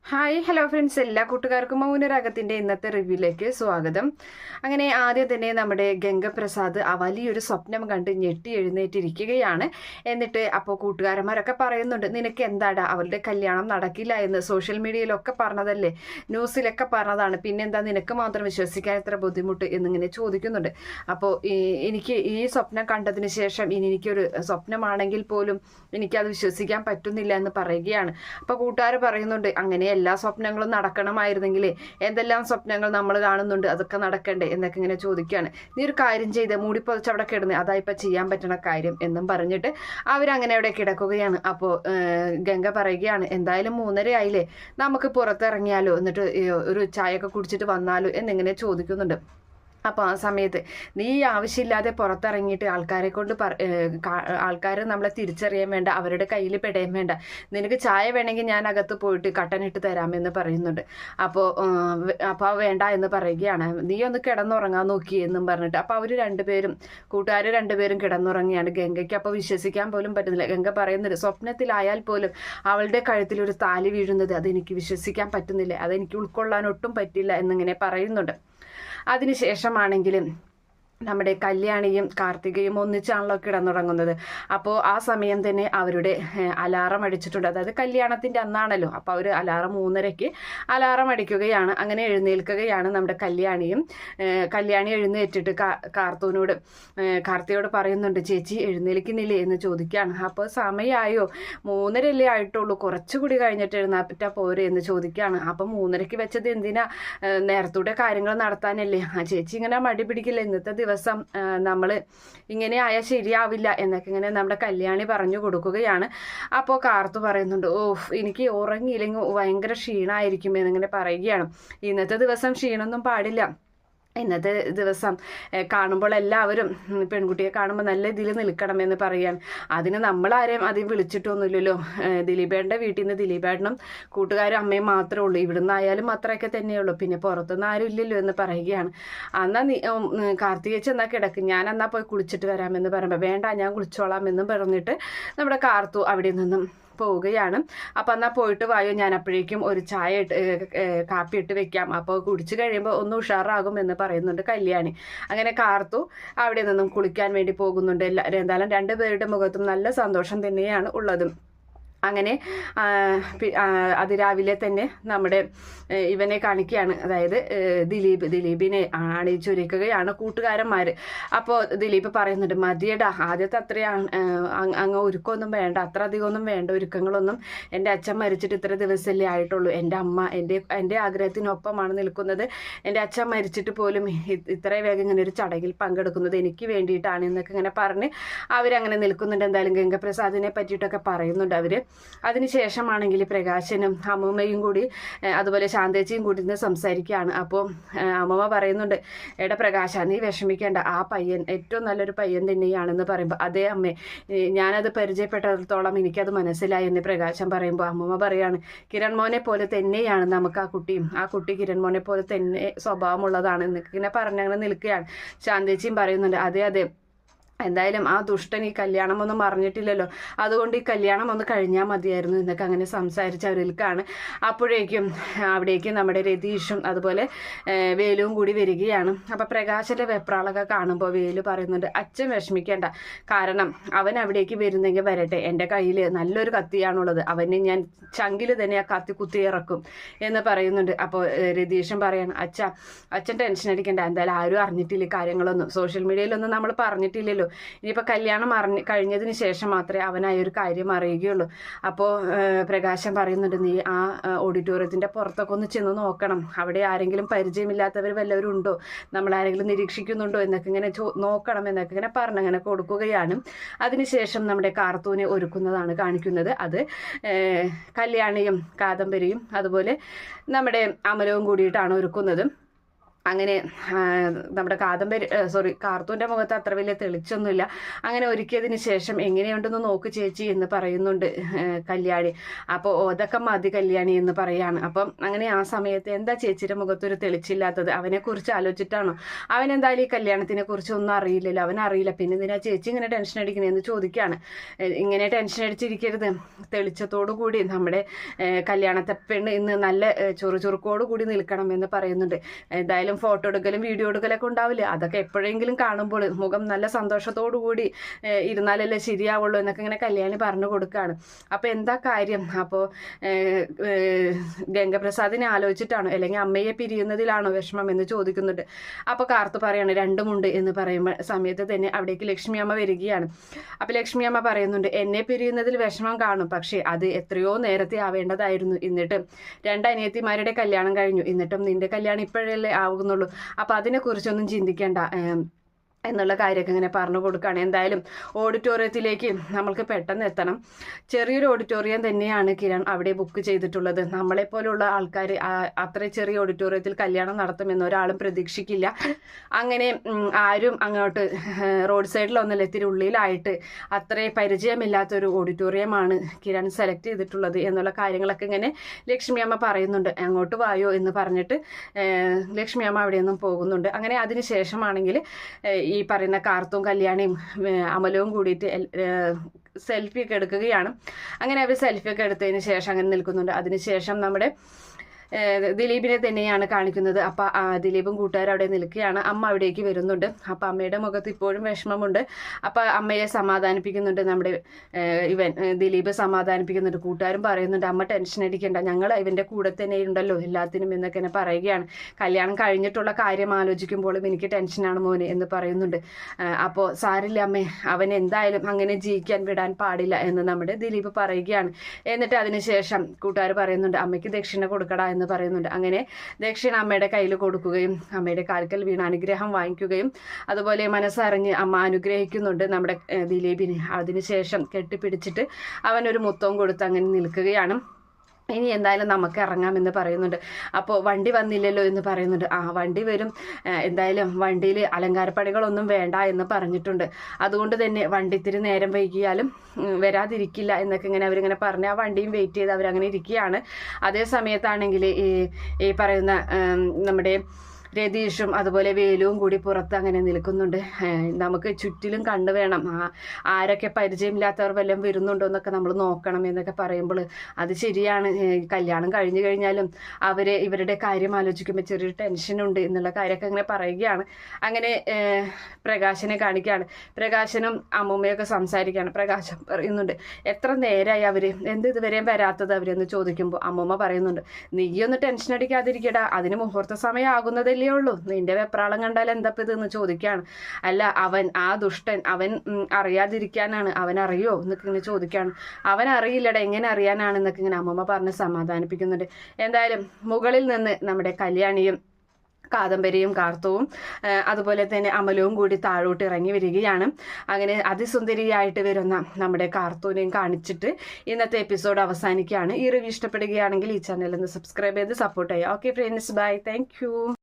Hi hello friends, എല്ലാ കൂട്ടുകാർക്കും മൗനരാഗത്തിൻ്റെ ഇന്നത്തെ റിവ്യൂയിലേക്ക് സ്വാഗതം. അങ്ങനെ ആദ്യം തന്നെ നമ്മുടെ ഗംഗപ്രസാദ് ആ വലിയൊരു സ്വപ്നം കണ്ട് ഞെട്ടി എഴുന്നേറ്റിരിക്കുകയാണ്. എന്നിട്ട് അപ്പോൾ കൂട്ടുകാരന്മാരൊക്കെ പറയുന്നുണ്ട്, നിനക്ക് എന്താടാ അവളുടെ കല്യാണം നടക്കില്ല എന്ന് സോഷ്യൽ മീഡിയയിലൊക്കെ പറഞ്ഞതല്ലേ, ന്യൂസിലൊക്കെ പറഞ്ഞതാണ്, പിന്നെന്താ നിനക്ക് മാത്രം വിശ്വസിക്കാൻ എത്ര ബുദ്ധിമുട്ട് എന്നിങ്ങനെ ചോദിക്കുന്നുണ്ട്. അപ്പോൾ എനിക്ക് ഈ സ്വപ്നം കണ്ടതിന് ശേഷം ഇനി എനിക്കൊരു സ്വപ്നമാണെങ്കിൽ പോലും എനിക്കത് വിശ്വസിക്കാൻ പറ്റുന്നില്ല എന്ന് പറയുകയാണ്. അപ്പോൾ കൂട്ടുകാർ പറയുന്നുണ്ട്, അങ്ങനെ എല്ലാ സ്വപ്നങ്ങളും നടക്കണമായിരുന്നെങ്കിലേ എന്തെല്ലാം സ്വപ്നങ്ങൾ നമ്മൾ കാണുന്നുണ്ട്, അതൊക്കെ നടക്കണ്ടേ എന്നൊക്കെ ഇങ്ങനെ ചോദിക്കുകയാണ്. നീ ഒരു കാര്യം ചെയ്ത് മൂടിപ്പൊതിച്ച് അവിടെ കിടന്ന്, അതാ ഇപ്പം ചെയ്യാൻ പറ്റുന്ന കാര്യം എന്നും പറഞ്ഞിട്ട് അവരങ്ങനെ അവിടെ കിടക്കുകയാണ്. അപ്പോൾ ഗംഗ പറയുകയാണ്, എന്തായാലും 3:30 ആയില്ലേ, നമുക്ക് പുറത്തിറങ്ങിയാലോ, എന്നിട്ട് ഒരു ചായയൊക്കെ കുടിച്ചിട്ട് വന്നാലോ എന്നിങ്ങനെ ചോദിക്കുന്നുണ്ട്. അപ്പോൾ ആ സമയത്ത് നീ ആവശ്യമില്ലാതെ പുറത്തിറങ്ങിയിട്ട് ആൾക്കാരെ കൊണ്ട് ആൾക്കാർ നമ്മളെ തിരിച്ചറിയാൻ വേണ്ട, അവരുടെ കയ്യിൽ പെടയാൻ വേണ്ട, നിനക്ക് ചായ വേണമെങ്കിൽ ഞാൻ അകത്ത് പോയിട്ട് കട്ടനിട്ട് തരാമെന്ന് പറയുന്നുണ്ട്. അപ്പോൾ വേണ്ട എന്ന് പറയുകയാണ്. നീ ഒന്ന് കിടന്നുറങ്ങാൻ നോക്കി എന്നും പറഞ്ഞിട്ട് അപ്പോൾ അവർ രണ്ടുപേരും കൂട്ടുകാർ രണ്ടുപേരും കിടന്നുറങ്ങിയാണ്. ഗംഗയ്ക്ക് അപ്പോൾ വിശ്വസിക്കാൻ പോലും പറ്റുന്നില്ല. ഗംഗ പറയുന്നുണ്ട്, സ്വപ്നത്തിലായാൽ പോലും അവളുടെ കഴുത്തിൽ ഒരു താലി വീഴുന്നത് അതെനിക്ക് വിശ്വസിക്കാൻ പറ്റുന്നില്ല, അതെനിക്ക് ഉൾക്കൊള്ളാൻ ഒട്ടും പറ്റില്ല എന്നിങ്ങനെ പറയുന്നുണ്ട്. അതിനുശേഷമാണെങ്കിലും നമ്മുടെ കല്യാണിയും കാർത്തികയും ഒന്നിച്ചാണല്ലോ കിടന്നുറങ്ങുന്നത്. അപ്പോൾ ആ സമയം തന്നെ അവരുടെ അലാറം അടിച്ചിട്ടുണ്ട്. അതായത് കല്യാണത്തിൻ്റെ അന്നാണല്ലോ. അപ്പോൾ അവർ അലാറം 3:30 അലാറം അടിക്കുകയാണ്. അങ്ങനെ എഴുന്നേൽക്കുകയാണ് നമ്മുടെ കല്യാണി എഴുന്നേറ്റിട്ട് കാർത്തികയോട് പറയുന്നുണ്ട്, ചേച്ചി എഴുന്നേൽക്കുന്നില്ലേ എന്ന് ചോദിക്കുകയാണ്. അപ്പോൾ സമയമായോ, 3:30 ആയിട്ടുള്ളൂ, കുറച്ചുകൂടി കഴിഞ്ഞിട്ട് എഴുന്നേറ്റാ പോരെ എന്ന് ചോദിക്കുകയാണ്. അപ്പം 3:30 വെച്ചത് എന്തിനാ, നേരത്തൂടെ കാര്യങ്ങൾ നടത്താനല്ലേ. ചേച്ചി ഇങ്ങനെ മടി പിടിക്കില്ല, ഇന്നത്തെ ദിവസം നമ്മൾ ഇങ്ങനെ ആയാൽ ശരിയാവില്ല എന്നൊക്കെ ഇങ്ങനെ നമ്മുടെ കല്യാണി പറഞ്ഞു കൊടുക്കുകയാണ്. അപ്പോൾ കാർത്തു പറയുന്നുണ്ട്, എനിക്ക് ഉറങ്ങിയില്ലെങ്കിൽ ഭയങ്കര ക്ഷീണമായിരിക്കും എന്നിങ്ങനെ പറയുകയാണ്. ഇന്നത്തെ ദിവസം ക്ഷീണമൊന്നും പാടില്ല, ഇന്നത്തെ ദിവസം കാണുമ്പോൾ എല്ലാവരും പെൺകുട്ടിയെ കാണുമ്പോൾ നല്ല ഇതിൽ നിൽക്കണമെന്ന് പറയാൻ. അതിന് നമ്മളാരെയും അധികം വിളിച്ചിട്ടൊന്നുമില്ലല്ലോ. ദിലീപേട്ടൻ്റെ വീട്ടിൽ നിന്ന് ദിലീപേട്ടനും കൂട്ടുകാരും അമ്മയും മാത്രമേ ഉള്ളൂ, ഇവിടുന്ന് ആയാലും അത്രയൊക്കെ തന്നെയുള്ളൂ, പിന്നെ പുറത്തുനിന്ന് ആരും ഇല്ലല്ലോ എന്ന് പറയുകയാണ്. എന്നാൽ കാർത്തികേച്ചി എന്നാൽ കിടക്കും, ഞാൻ എന്നാൽ പോയി കുളിച്ചിട്ട് വരാമെന്ന് പറയുമ്പോൾ വേണ്ട ഞാൻ കുളിച്ചോളാം എന്ന് പറഞ്ഞിട്ട് നമ്മുടെ കാർത്തു അവിടെ നിന്നും പോവുകയാണ്. അപ്പം എന്നാൽ പോയിട്ട് വായോ, ഞാൻ അപ്പോഴേക്കും ഒരു ചായ കാപ്പി ഇട്ട് വെക്കാം, അപ്പോൾ കുടിച്ചു കഴിയുമ്പോൾ ഒന്ന് ഉഷാറാകും എന്ന് പറയുന്നുണ്ട് കല്യാണി. അങ്ങനെ കാർത്തു അവിടെ നിന്നും കുളിക്കാൻ വേണ്ടി പോകുന്നുണ്ട്. എന്തായാലും രണ്ടുപേരുടെ മുഖത്തും നല്ല സന്തോഷം തന്നെയാണ് ഉള്ളത്. അങ്ങനെ അതിരാവിലെ തന്നെ നമ്മുടെ ഇവനെ കാണിക്കുകയാണ്, അതായത് ദിലീപിനെ അണിയിച്ചൊരുക്കുകയാണ് കൂട്ടുകാരന്മാർ. അപ്പോൾ ദിലീപ് പറയുന്നുണ്ട്, മതിയടാ, ആദ്യത്തെ അത്രയാണ്, അങ്ങ് ഒരുക്കമൊന്നും വേണ്ട, അത്ര അധികമൊന്നും വേണ്ട ഒരുക്കങ്ങളൊന്നും, എൻ്റെ അച്ഛൻ മരിച്ചിട്ട് ഇത്ര ദിവസമല്ലേ ആയിട്ടുള്ളൂ, എൻ്റെ അമ്മ എൻ്റെ ആഗ്രഹത്തിനൊപ്പമാണ് നിൽക്കുന്നത്, എൻ്റെ അച്ഛൻ മരിച്ചിട്ട് പോലും ഇത്രയും വേഗം ഇങ്ങനെ ഒരു ചടങ്ങിൽ പങ്കെടുക്കുന്നത് എനിക്ക് വേണ്ടിയിട്ടാണ് എന്നൊക്കെ ഇങ്ങനെ പറഞ്ഞ് അവരങ്ങനെ നിൽക്കുന്നുണ്ട്. എന്തായാലും ഗംഗപ്രസാദിനെ പറ്റിയിട്ടൊക്കെ പറയുന്നുണ്ട് അവർ. അതിനുശേഷമാണെങ്കിൽ പ്രകാശനും അമ്മൂമ്മയും കൂടി അതുപോലെ ശാന്തേച്ചിയും കൂടി നിന്ന് സംസാരിക്കുകയാണ്. അപ്പോൾ അമ്മമ്മ പറയുന്നുണ്ട്, എടാ പ്രകാശ, നീ വിഷമിക്കേണ്ട, ആ പയ്യൻ ഏറ്റവും നല്ലൊരു പയ്യൻ തന്നെയാണെന്ന് പറയുമ്പോൾ അതേ അമ്മേ, ഞാനത് പരിചയപ്പെട്ടിടത്തോളം എനിക്കത് മനസ്സിലായി എന്ന് പ്രകാശം പറയുമ്പോൾ അമ്മമ്മ പറയാണ്, കിരൺ മോനെ പോലെ തന്നെയാണ് നമുക്ക് ആ കുട്ടി കിരൺ മോനെ പോലെ തന്നെ സ്വഭാവമുള്ളതാണ് എന്നൊക്കെ ഇങ്ങനെ പറഞ്ഞങ്ങനെ നിൽക്കുകയാണ്. ശാന്തേച്ചിയും പറയുന്നുണ്ട്, അതെ, എന്തായാലും ആ ദുഷ്ടൻ ഈ കല്യാണം ഒന്നും അറിഞ്ഞിട്ടില്ലല്ലോ, അതുകൊണ്ട് ഈ കല്യാണം ഒന്ന് കഴിഞ്ഞാൽ മതിയായിരുന്നു എന്നൊക്കെ അങ്ങനെ സംസാരിച്ചവരിൽക്കാണ്. അപ്പോഴേക്കും അവിടേക്ക് നമ്മുടെ രതീഷും അതുപോലെ വേലുവും കൂടി വരികയാണ്. അപ്പം പ്രകാശൻ്റെ വെപ്രാളൊക്കെ കാണുമ്പോൾ വേലു പറയുന്നുണ്ട്, അച്ഛൻ വിഷമിക്കേണ്ട, കാരണം അവൻ അവിടേക്ക് വരുന്നെങ്കിൽ വരട്ടെ, എൻ്റെ കയ്യിൽ നല്ലൊരു കത്തിയാണുള്ളത്, അവനെ ഞാൻ ചങ്കിൽ തന്നെ ആ കത്തി കുത്തി ഇറക്കും എന്ന് പറയുന്നുണ്ട്. അപ്പോൾ രതീഷും പറയാണ്, അച്ഛൻ ടെൻഷൻ അടിക്കേണ്ട, എന്തായാലും ആരും അറിഞ്ഞിട്ടില്ല കാര്യങ്ങളൊന്നും, സോഷ്യൽ മീഡിയയിലൊന്നും നമ്മൾ പറഞ്ഞിട്ടില്ലല്ലോ, ഇനിയിപ്പോൾ കല്യാണം കഴിഞ്ഞതിന് ശേഷം മാത്രമേ അവനായൊരു കാര്യം അറിയുകയുള്ളൂ. അപ്പോൾ പ്രകാശം പറയുന്നുണ്ട്, നീ ആ ഓഡിറ്റോറിയത്തിൻ്റെ പുറത്തൊക്കെ ഒന്ന് ചെന്ന് നോക്കണം, അവിടെ ആരെങ്കിലും പരിചയമില്ലാത്തവർ വല്ലവരും ഉണ്ടോ, നമ്മളാരെങ്കിലും നിരീക്ഷിക്കുന്നുണ്ടോ എന്നൊക്കെ ഇങ്ങനെ നോക്കണം എന്നൊക്കെ ഇങ്ങനെ പറഞ്ഞങ്ങനെ കൊടുക്കുകയാണ്. അതിനുശേഷം നമ്മുടെ കാർത്തൂനെ ഒരുക്കുന്നതാണ് കാണിക്കുന്നത്. അത് കല്യാണിയും കാദംബരിയും അതുപോലെ നമ്മുടെ അമലവും കൂടിയിട്ടാണ് ഒരുക്കുന്നത്. അങ്ങനെ നമ്മുടെ കാർത്തൂൻ്റെ മുഖത്ത് അത്ര വലിയ തെളിച്ചൊന്നുമില്ല. അങ്ങനെ ഒരുക്കിയതിന് ശേഷം എങ്ങനെയുണ്ടെന്ന് നോക്ക് ചേച്ചി എന്ന് പറയുന്നുണ്ട് കല്യാണി. അപ്പോൾ അതൊക്കെ മതി കല്യാണി എന്ന് പറയാണ്. അപ്പം അങ്ങനെ ആ സമയത്ത് എന്താ ചേച്ചിയുടെ മുഖത്തൊരു തെളിച്ചില്ലാത്തത്, അവനെക്കുറിച്ച് ആലോചിച്ചിട്ടാണോ? അവൻ എന്തായാലും ഈ കല്യാണത്തിനെ കുറിച്ച് ഒന്നും അറിയില്ലല്ലോ, അവനറിയില്ല, പിന്നെ എന്തിനാ ചേച്ചി ഇങ്ങനെ ടെൻഷൻ അടിക്കണേന്ന് ചോദിക്കുകയാണ്. ഇങ്ങനെ ടെൻഷൻ അടിച്ചിരിക്കരുത്, തെളിച്ചത്തോടു കൂടി നമ്മുടെ കല്യാണത്തെ പെണ്ണ് ഇന്ന് നല്ല ചുറുചുറുക്കോടു കൂടി നിൽക്കണം എന്ന് പറയുന്നുണ്ട്. എന്തായാലും ഫോട്ടോ എടുക്കലും വീഡിയോ എടുക്കലൊക്കെ ഉണ്ടാവില്ലേ, അതൊക്കെ എപ്പോഴെങ്കിലും കാണുമ്പോൾ മുഖം നല്ല സന്തോഷത്തോടു കൂടി ഇരുന്നാലല്ലേ ശരിയാവുള്ളൂ എന്നൊക്കെ ഇങ്ങനെ കല്യാണി പറഞ്ഞു കൊടുക്കുകയാണ്. അപ്പോൾ എന്താ കാര്യം? അപ്പോൾ ഗംഗപ്രസാദിനെ ആലോചിച്ചിട്ടാണോ അല്ലെങ്കിൽ അമ്മയെ പിരിയുന്നതിലാണോ വിഷമം എന്ന് ചോദിക്കുന്നുണ്ട്. അപ്പോൾ കാർത്തു പറയാണ് രണ്ടുമുണ്ട് എന്ന് പറയുമ്പോൾ സമയത്ത് തന്നെ അവിടേക്ക് ലക്ഷ്മി അമ്മ വരികയാണ്. അപ്പോൾ ലക്ഷ്മി അമ്മ പറയുന്നുണ്ട്, എന്നെ പിരിയുന്നതിൽ വിഷമം കാണും, പക്ഷേ അത് എത്രയോ നേരത്തെ ആവേണ്ടതായിരുന്നു. എന്നിട്ട് 2 അനിയത്തിമാരുടെ കല്യാണം കഴിഞ്ഞു, എന്നിട്ടും നിന്റെ കല്യാണം ഇപ്പോഴല്ലേ ആവുന്നുള്ളൂ. അപ്പോൾ അതിനെക്കുറിച്ചൊന്നും ചിന്തിക്കേണ്ട എന്നുള്ള കാര്യമൊക്കെ ഇങ്ങനെ പറഞ്ഞു കൊടുക്കുകയാണ്. എന്തായാലും ഓഡിറ്റോറിയത്തിലേക്ക് നമ്മൾക്ക് പെട്ടെന്ന് എത്തണം. ചെറിയൊരു ഓഡിറ്റോറിയം തന്നെയാണ് കിരൺ അവിടെ ബുക്ക് ചെയ്തിട്ടുള്ളത്. നമ്മളെപ്പോലുള്ള ആൾക്കാർ അത്ര ചെറിയ ഓഡിറ്റോറിയത്തിൽ കല്യാണം നടത്തുമെന്ന് ഒരാളും പ്രതീക്ഷിക്കില്ല. അങ്ങനെ ആരും അങ്ങോട്ട് റോഡ് സൈഡിലൊന്നല്ല, ഇത്തിരി ഉള്ളിലായിട്ട് അത്ര പരിചയമില്ലാത്തൊരു ഓഡിറ്റോറിയമാണ് കിരൺ സെലക്ട് ചെയ്തിട്ടുള്ളത് എന്നുള്ള കാര്യങ്ങളൊക്കെ ഇങ്ങനെ ലക്ഷ്മി അമ്മ പറയുന്നുണ്ട്. അങ്ങോട്ട് വായോ എന്ന് പറഞ്ഞിട്ട് ലക്ഷ്മി അമ്മ അവിടെ നിന്നും പോകുന്നുണ്ട്. അങ്ങനെ അതിന് ശേഷമാണെങ്കിൽ ഈ പറയുന്ന കാർത്തും കല്യാണിയും അമലവും കൂടിയിട്ട് സെൽഫി ഒക്കെ എടുക്കുകയാണ്. അങ്ങനെ അവർ സെൽഫി ഒക്കെ എടുത്തതിന് ശേഷം അങ്ങനെ നിൽക്കുന്നുണ്ട്. അതിനുശേഷം നമ്മുടെ ദിലീപിനെ തന്നെയാണ് കാണിക്കുന്നത്. അപ്പം ദിലീപും കൂട്ടുകാരും അവിടെ നിൽക്കുകയാണ്. അമ്മ അവിടേക്ക് വരുന്നുണ്ട്. അപ്പം അമ്മയുടെ മുഖത്ത് ഇപ്പോഴും വിഷമമുണ്ട്. അപ്പം അമ്മയെ സമാധാനിപ്പിക്കുന്നുണ്ട് നമ്മുടെ ദിലീപ് സമാധാനിപ്പിക്കുന്നുണ്ട്. കൂട്ടുകാരും പറയുന്നുണ്ട്, അമ്മ ടെൻഷൻ അടിക്കേണ്ട, ഞങ്ങൾ ഇവൻ്റെ കൂടെ തന്നെ ഉണ്ടല്ലോ എല്ലാത്തിനും എന്നൊക്കെ എന്നെ പറയുകയാണ്. കല്യാണം കഴിഞ്ഞിട്ടുള്ള കാര്യം ആലോചിക്കുമ്പോഴും എനിക്ക് ടെൻഷനാണ് മോനെ എന്ന് പറയുന്നുണ്ട്. അപ്പോൾ സാരില്ല അമ്മേ, അവൻ എന്തായാലും അങ്ങനെ ജീവിക്കാൻ വിടാൻ പാടില്ല എന്ന് നമ്മുടെ ദിലീപ് പറയുകയാണ്. എന്നിട്ട് അതിനുശേഷം കൂട്ടുകാർ പറയുന്നുണ്ട്, അമ്മയ്ക്ക് ദക്ഷിണ കൊടുക്കടാ എന്ന് പറയുന്നുണ്ട്. അങ്ങനെ ദക്ഷിണ അമ്മയുടെ കയ്യിൽ കൊടുക്കുകയും അമ്മയുടെ കാൽക്കൽ വീണ് അനുഗ്രഹം വാങ്ങിക്കുകയും അതുപോലെ മനസ്സറിഞ്ഞ് അമ്മ അനുഗ്രഹിക്കുന്നുണ്ട് നമ്മുടെ ദിലീപിനെ. അതിനുശേഷം കെട്ടിപ്പിടിച്ചിട്ട് അവനൊരു മുത്തവും കൊടുത്ത് അങ്ങനെ നിൽക്കുകയാണ്. ഇനി എന്തായാലും നമുക്ക് ഇറങ്ങാമെന്ന് പറയുന്നുണ്ട്. അപ്പോൾ വണ്ടി വന്നില്ലല്ലോ എന്ന് പറയുന്നുണ്ട്. വണ്ടി വരും, എന്തായാലും വണ്ടിയിൽ അലങ്കാരപ്പണികളൊന്നും വേണ്ട എന്ന് പറഞ്ഞിട്ടുണ്ട്, അതുകൊണ്ട് തന്നെ വണ്ടി ഇത്തിരി നേരം വൈകിയാലും വരാതിരിക്കില്ല എന്നൊക്കെ ഇങ്ങനെ അവരിങ്ങനെ പറഞ്ഞ് ആ വണ്ടിയും വെയിറ്റ് ചെയ്ത് അവരങ്ങനെ ഇരിക്കുകയാണ്. അതേ സമയത്താണെങ്കിൽ ഈ പറയുന്ന നമ്മുടെ രതീഷും അതുപോലെ വേലുവും കൂടി പുറത്ത് അങ്ങനെ നിൽക്കുന്നുണ്ട്. നമുക്ക് ചുറ്റിലും കണ്ടു വേണം, ആരൊക്കെ പരിചയമില്ലാത്തവർ വല്ലതും വരുന്നുണ്ടോ എന്നൊക്കെ നമ്മൾ നോക്കണം എന്നൊക്കെ പറയുമ്പോൾ അത് ശരിയാണ്. കല്യാണം കഴിഞ്ഞു കഴിഞ്ഞാലും ഇവരുടെ കാര്യം ആലോചിക്കുമ്പോൾ ചെറിയൊരു ടെൻഷനുണ്ട് എന്നുള്ള കാര്യമൊക്കെ അങ്ങനെ പറയുകയാണ്. അങ്ങനെ പ്രകാശനെ കാണിക്കുകയാണ്. പ്രകാശനും അമ്മൂമ്മയൊക്കെ സംസാരിക്കുകയാണ്. പ്രകാശം പറയുന്നുണ്ട്, എത്ര നേരമായി അവർ ഇതുവരെയും വരാത്തത് അവരെന്ന് ചോദിക്കുമ്പോൾ അമ്മൂമ്മ പറയുന്നുണ്ട്, നീയൊന്ന് ടെൻഷൻ അടിക്കാതിരിക്കടാ, അതിന് മുഹൂർത്ത സമയം ആകുന്നതല്ലേ ഉള്ളൂ, നിന്റെ വെപ്രാളം കണ്ടാൽ എന്താ ഇതെന്ന് ചോദിക്കുകയാണ്. അല്ല, ആ ദുഷ്ടൻ അവൻ അറിയാതിരിക്കാനാണ്, അവൻ അറിയോ എന്നൊക്കെ ഇങ്ങനെ ചോദിക്കുകയാണ്. അവൻ അറിയില്ലടാ, എങ്ങനെ അറിയാനാണെന്നൊക്കെ ഇങ്ങനെ അമ്മമ്മ പറഞ്ഞ് സമാധാനിപ്പിക്കുന്നുണ്ട്. എന്തായാലും മുകളിൽ നിന്ന് നമ്മുടെ കല്യാണിയും കാദംബരിയും കാർത്തവും അതുപോലെ തന്നെ അമലവും കൂടി താഴോട്ട് ഇറങ്ങി വരികയാണ്. അങ്ങനെ അതിസുന്ദരിയായിട്ട് വരുന്ന നമ്മുടെ കാർത്തൂനെയും കാണിച്ചിട്ട് ഇന്നത്തെ എപ്പിസോഡ് അവസാനിക്കുകയാണ്. ഈ റിവ്യൂ ഇഷ്ടപ്പെടുകയാണെങ്കിൽ ഈ ചാനൽ ഒന്ന് സബ്സ്ക്രൈബ് ചെയ്ത് സപ്പോർട്ട് ചെയ്യുക. Okay friends, bye, thank U.